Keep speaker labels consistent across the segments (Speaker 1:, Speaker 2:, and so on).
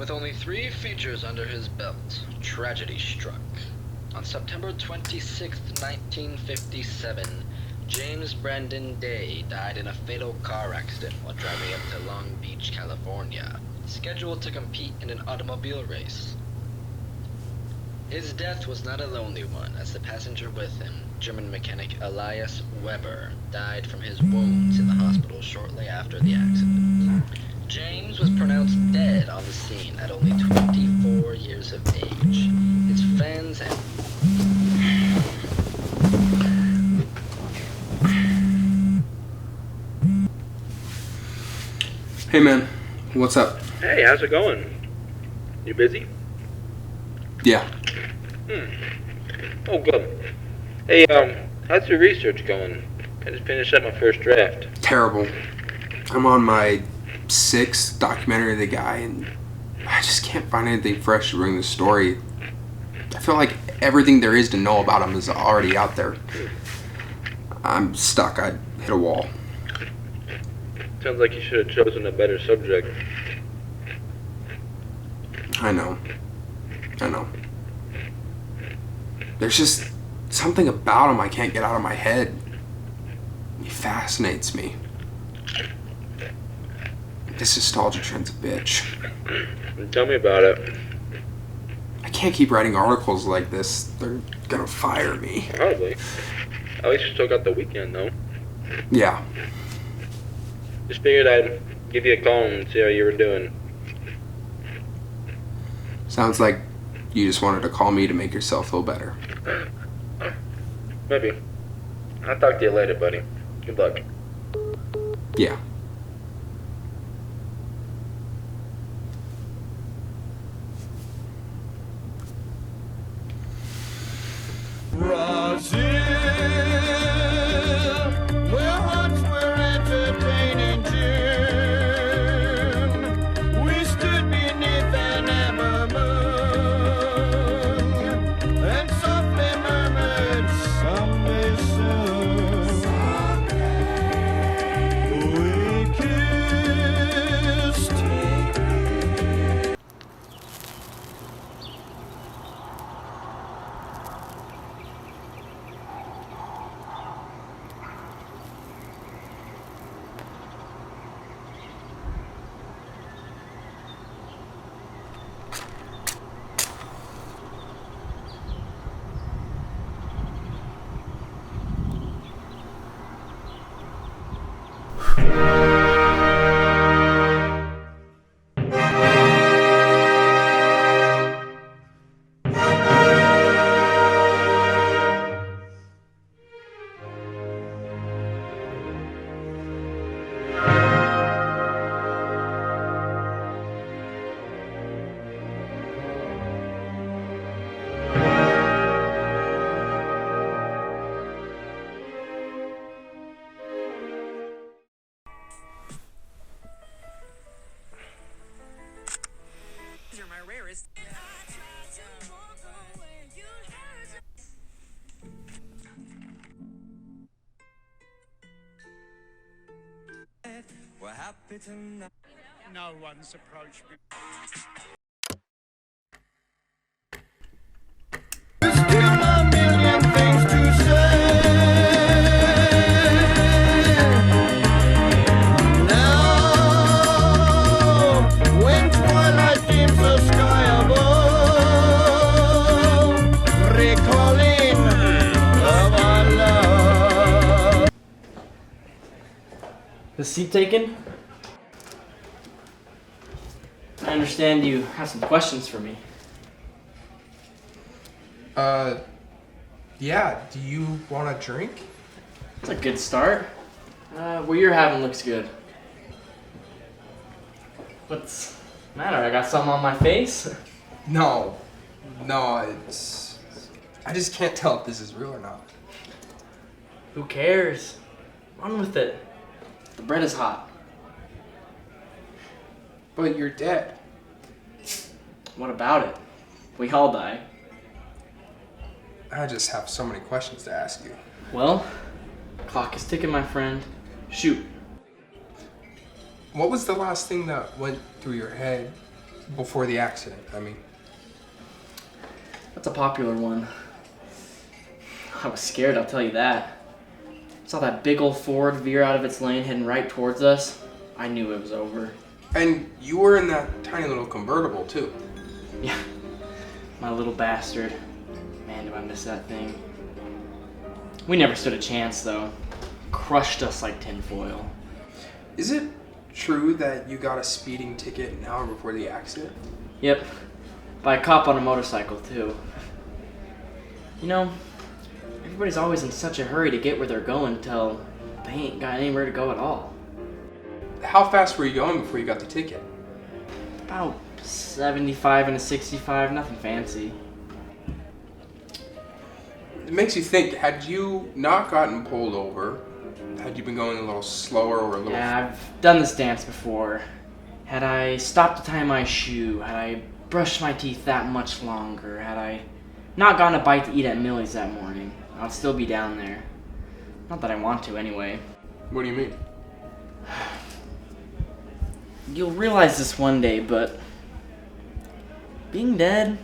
Speaker 1: With only 3 features under his belt, tragedy struck. On September 26, 1957, James Brandon Day died in a fatal car accident while driving up to Long Beach, California, scheduled to compete in an automobile race. His death was not a lonely one, as the passenger with him, German mechanic Elias Weber, died from his wounds in the hospital shortly after the accident. James was pronounced dead on the scene at only 24 years of age. His fans and...
Speaker 2: Hey man, what's up?
Speaker 3: Hey, how's it going? You busy?
Speaker 2: Yeah.
Speaker 3: Oh, good. Hey, how's your research going? I just finished up my first draft.
Speaker 2: Terrible. I'm on my 6th documentary of the guy, and I just can't find anything fresh to bring the story. I feel like everything there is to know about him is already out there. I'm stuck. I hit a wall.
Speaker 3: Sounds like you should have chosen a better subject.
Speaker 2: I know. There's just something about him I can't get out of my head. He fascinates me. This nostalgia trend's a bitch.
Speaker 3: Tell me about it.
Speaker 2: I can't keep writing articles like this. They're gonna fire me.
Speaker 3: Probably. At least you still got the weekend, though.
Speaker 2: Yeah.
Speaker 3: Just figured I'd give you a call and see how you were doing.
Speaker 2: Sounds like you just wanted to call me to make yourself feel better.
Speaker 3: Maybe. I'll talk to you later, buddy. Good luck.
Speaker 2: Yeah.
Speaker 4: No one's approached me.
Speaker 5: The seat taken? I understand you have some questions for me.
Speaker 2: Yeah, do you want a drink?
Speaker 5: It's a good start. What you're having looks good. What's the matter? I got something on my face?
Speaker 2: No, it's... I just can't tell if this is real or not.
Speaker 5: Who cares? Run with it. The bread is hot.
Speaker 2: But you're dead.
Speaker 5: What about it? We all die.
Speaker 2: I just have so many questions to ask you.
Speaker 5: Well, clock is ticking, my friend. Shoot.
Speaker 2: What was the last thing that went through your head before the accident, I mean.
Speaker 5: That's a popular one. I was scared, I'll tell you that. Saw that big old Ford veer out of its lane heading right towards us. I knew it was over.
Speaker 2: And you were in that tiny little convertible, too.
Speaker 5: Yeah, my little bastard. Man, do I miss that thing. We never stood a chance, though. Crushed us like tinfoil.
Speaker 2: Is it true that you got a speeding ticket an hour before the accident?
Speaker 5: Yep, by a cop on a motorcycle, too. You know, everybody's always in such a hurry to get where they're going till they ain't got anywhere to go at all.
Speaker 2: How fast were you going before you got the ticket?
Speaker 5: About 75 and a 65, nothing fancy.
Speaker 2: It makes you think, had you not gotten pulled over, had you been going a little slower or a little...
Speaker 5: Yeah, I've done this dance before. Had I stopped to tie my shoe, had I brushed my teeth that much longer, had I not gotten a bite to eat at Millie's that morning, I'd still be down there. Not that I want to, anyway.
Speaker 2: What do you mean?
Speaker 5: You'll realize this one day, but being dead,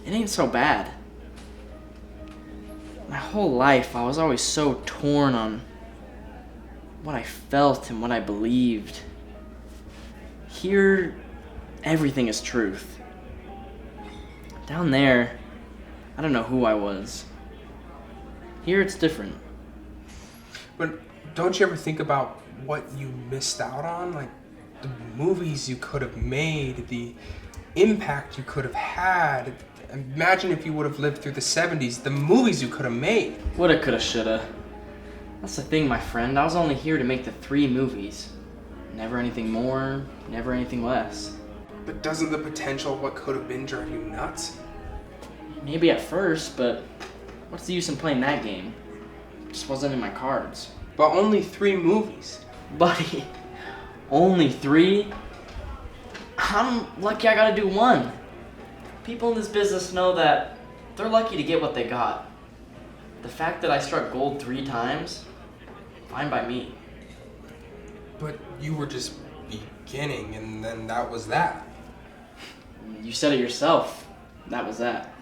Speaker 5: it ain't so bad. My whole life, I was always so torn on what I felt and what I believed. Here, everything is truth. Down there, I don't know who I was. Here, it's different.
Speaker 2: But don't you ever think about what you missed out on? Like, the movies you could have made, the impact you could have had. Imagine if you would have lived through the 70s, the movies you could have made.
Speaker 5: Woulda, coulda, shoulda. That's the thing, my friend. I was only here to make the 3 movies. Never anything more, never anything less.
Speaker 2: But doesn't the potential of what could have been drive you nuts?
Speaker 5: Maybe at first, but what's the use in playing that game? It just wasn't in my cards.
Speaker 2: But only 3 movies.
Speaker 5: Buddy, only 3? I'm lucky I gotta do 1. People in this business know that they're lucky to get what they got. The fact that I struck gold 3 times, fine by me.
Speaker 2: But you were just beginning, and then that was that.
Speaker 5: You said it yourself. That was that.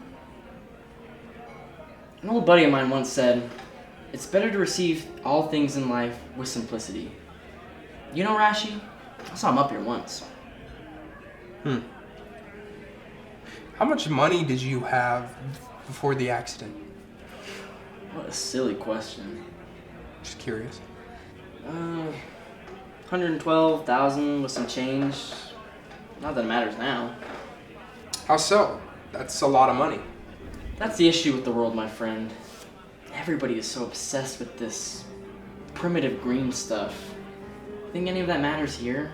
Speaker 5: An old buddy of mine once said, "It's better to receive all things in life with simplicity." You know, Rashi, I saw him up here once.
Speaker 2: How much money did you have before the accident?
Speaker 5: What a silly question.
Speaker 2: Just curious.
Speaker 5: 112,000 with some change. Not that it matters now.
Speaker 2: How so? That's a lot of money.
Speaker 5: That's the issue with the world, my friend. Everybody is so obsessed with this primitive green stuff. Think any of that matters here?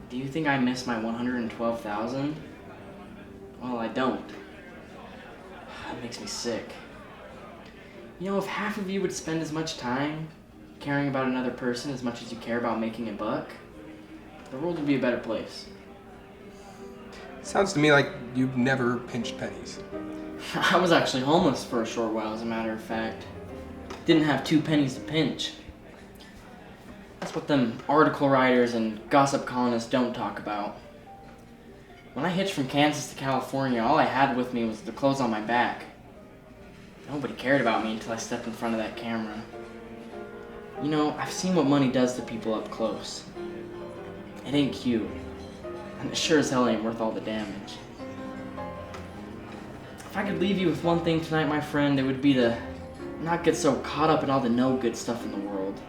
Speaker 5: Do you think I miss my 112,000? Well, I don't. That makes me sick. You know, if half of you would spend as much time caring about another person as much as you care about making a buck, the world would be a better place.
Speaker 2: Sounds to me like you've never pinched pennies.
Speaker 5: I was actually homeless for a short while, as a matter of fact. Didn't have 2 pennies to pinch. That's what them article writers and gossip columnists don't talk about. When I hitched from Kansas to California, all I had with me was the clothes on my back. Nobody cared about me until I stepped in front of that camera. You know, I've seen what money does to people up close. It ain't cute. And it sure as hell ain't worth all the damage. If I could leave you with one thing tonight, my friend, it would be to not get so caught up in all the no-good stuff in the world.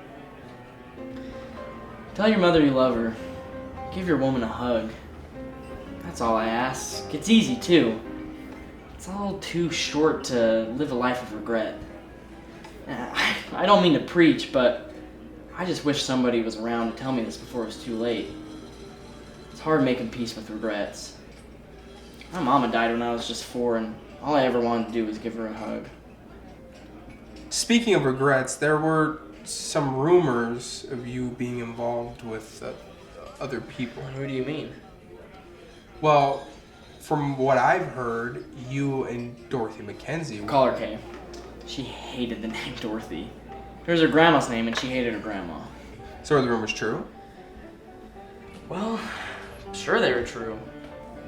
Speaker 5: Tell your mother you love her. Give your woman a hug. That's all I ask. It's easy, too. It's all too short to live a life of regret. I don't mean to preach, but I just wish somebody was around to tell me this before it was too late. It's hard making peace with regrets. My mama died when I was just 4, and all I ever wanted to do was give her a hug.
Speaker 2: Speaking of regrets, there were some rumors of you being involved with other people.
Speaker 5: What do you mean?
Speaker 2: Well, from what I've heard, you and Dorothy McKenzie...
Speaker 5: Call her Kay. She hated the name Dorothy. It was her grandma's name, and she hated her grandma.
Speaker 2: So are the rumors true?
Speaker 5: Well, sure they were true.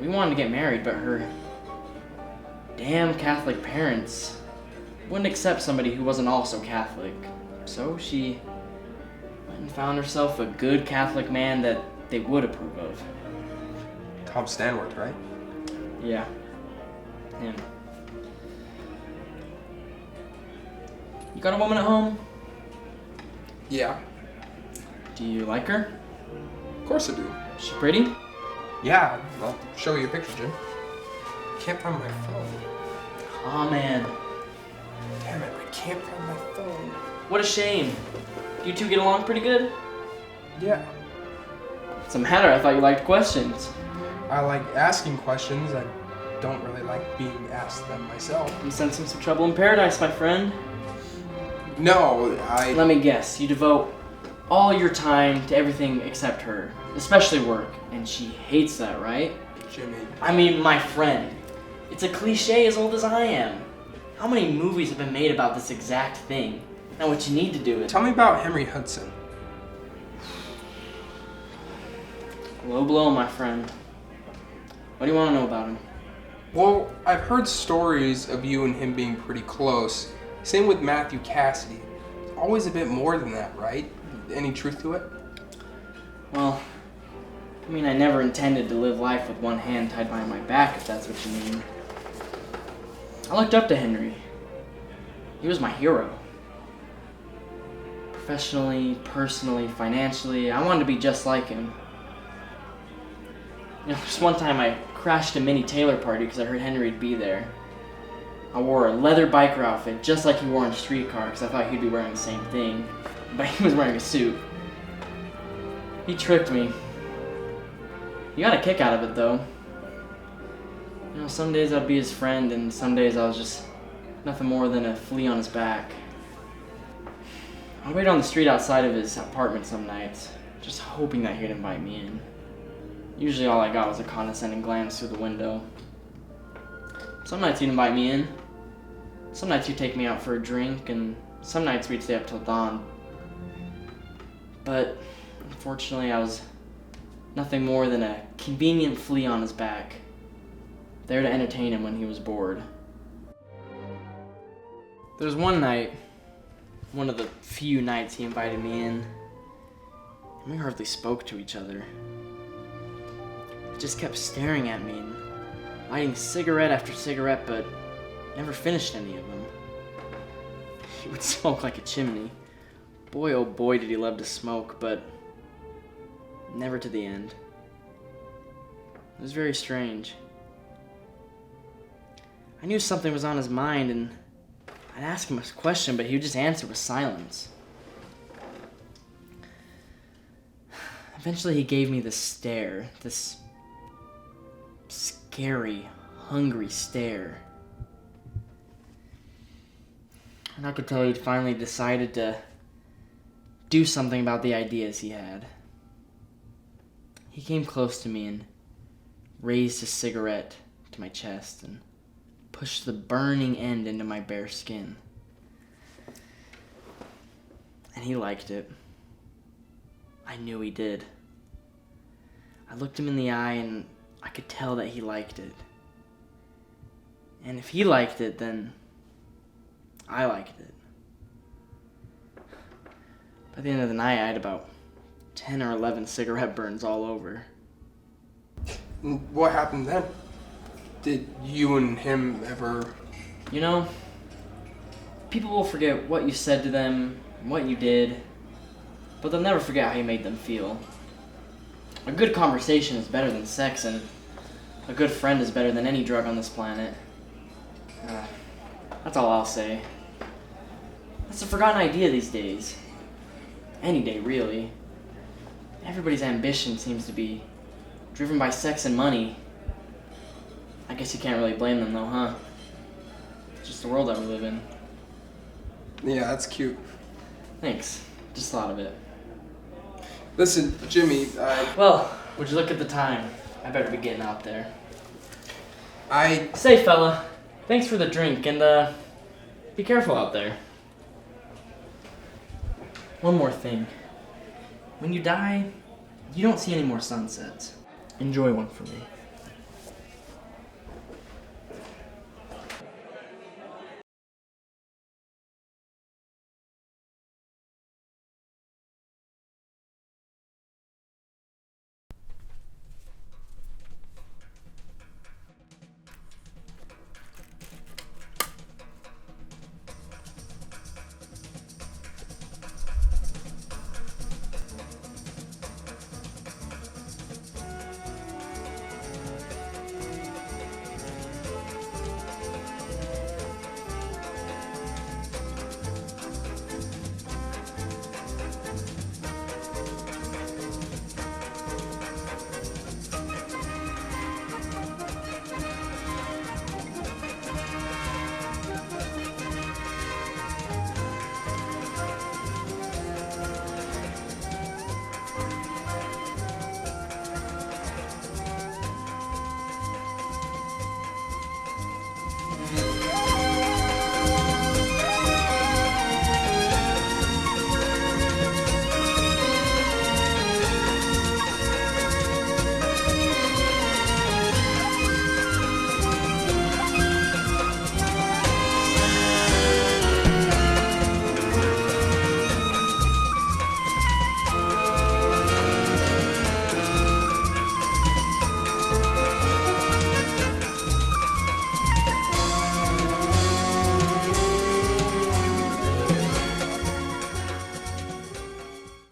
Speaker 5: We wanted to get married, but her damn Catholic parents wouldn't accept somebody who wasn't also Catholic. So she went and found herself a good Catholic man that they would approve of.
Speaker 2: Tom Stanworth, right?
Speaker 5: Yeah, him. You got a woman at home?
Speaker 2: Yeah,
Speaker 5: Do you like her?
Speaker 2: of course I do.
Speaker 5: Is she pretty?
Speaker 2: Yeah, I'll show you a picture, Jim. Can't find my phone.
Speaker 5: Aw, man.
Speaker 2: Damn it, I can't find my phone.
Speaker 5: What a shame. Do you two get along pretty good?
Speaker 2: Yeah,
Speaker 5: What's the matter? I thought you liked questions.
Speaker 2: I like asking questions. I don't really like being asked them myself.
Speaker 5: I'm sensing some trouble in paradise, my friend.
Speaker 2: No,
Speaker 5: Let me guess. You devote all your time to everything except her, especially work, and she hates that, right?
Speaker 2: Jimmy.
Speaker 5: I mean, my friend. It's a cliche as old as I am. How many movies have been made about this exact thing? Now what you need to do is...
Speaker 2: Tell me about Henry Hudson.
Speaker 5: Low blow, my friend. What do you want to know about him?
Speaker 2: Well, I've heard stories of you and him being pretty close. Same with Matthew Cassidy. Always a bit more than that, right? Any truth to it?
Speaker 5: Well, I mean, I never intended to live life with one hand tied behind my back, if that's what you mean. I looked up to Henry. He was my hero. Professionally, personally, financially, I wanted to be just like him. You know, just one time I crashed a mini Taylor party because I heard Henry would be there. I wore a leather biker outfit just like he wore in Streetcar because I thought he'd be wearing the same thing, but he was wearing a suit. He tricked me. He got a kick out of it though. You know, some days I'd be his friend and some days I was just nothing more than a flea on his back. I'd wait on the street outside of his apartment some nights, just hoping that he'd invite me in. Usually all I got was a condescending glance through the window. Some nights he'd invite me in. Some nights he'd take me out for a drink, and some nights we'd stay up till dawn. But unfortunately I was nothing more than a convenient flea on his back, there to entertain him when he was bored. There was one night, one of the few nights he invited me in, and we hardly spoke to each other. He just kept staring at me and lighting cigarette after cigarette, but never finished any of them. He would smoke like a chimney. Boy, oh boy, did he love to smoke, but never to the end. It was very strange. I knew something was on his mind, and I'd ask him a question, but he would just answer with silence. Eventually he gave me this stare, this scary, hungry stare. And I could tell he'd finally decided to do something about the ideas he had. He came close to me and raised his cigarette to my chest and pushed the burning end into my bare skin. And he liked it. I knew he did. I looked him in the eye and I could tell that he liked it. And if he liked it, then I liked it. By the end of the night, I had about 10 or 11 cigarette burns all over.
Speaker 2: What happened then? Did you and him ever...
Speaker 5: You know, people will forget what you said to them, what you did, but they'll never forget how you made them feel. A good conversation is better than sex, and a good friend is better than any drug on this planet. That's all I'll say. That's a forgotten idea these days. Any day, really. Everybody's ambition seems to be driven by sex and money. I guess you can't really blame them though, huh? It's just the world that we live in.
Speaker 2: Yeah, that's cute.
Speaker 5: Thanks. Just thought of it.
Speaker 2: Listen, Jimmy,
Speaker 5: Well, would you look at the time? I better be getting out there.
Speaker 2: I...
Speaker 5: Say, fella, thanks for the drink, and, be careful out there. One more thing. When you die, you don't see any more sunsets. Enjoy one for me.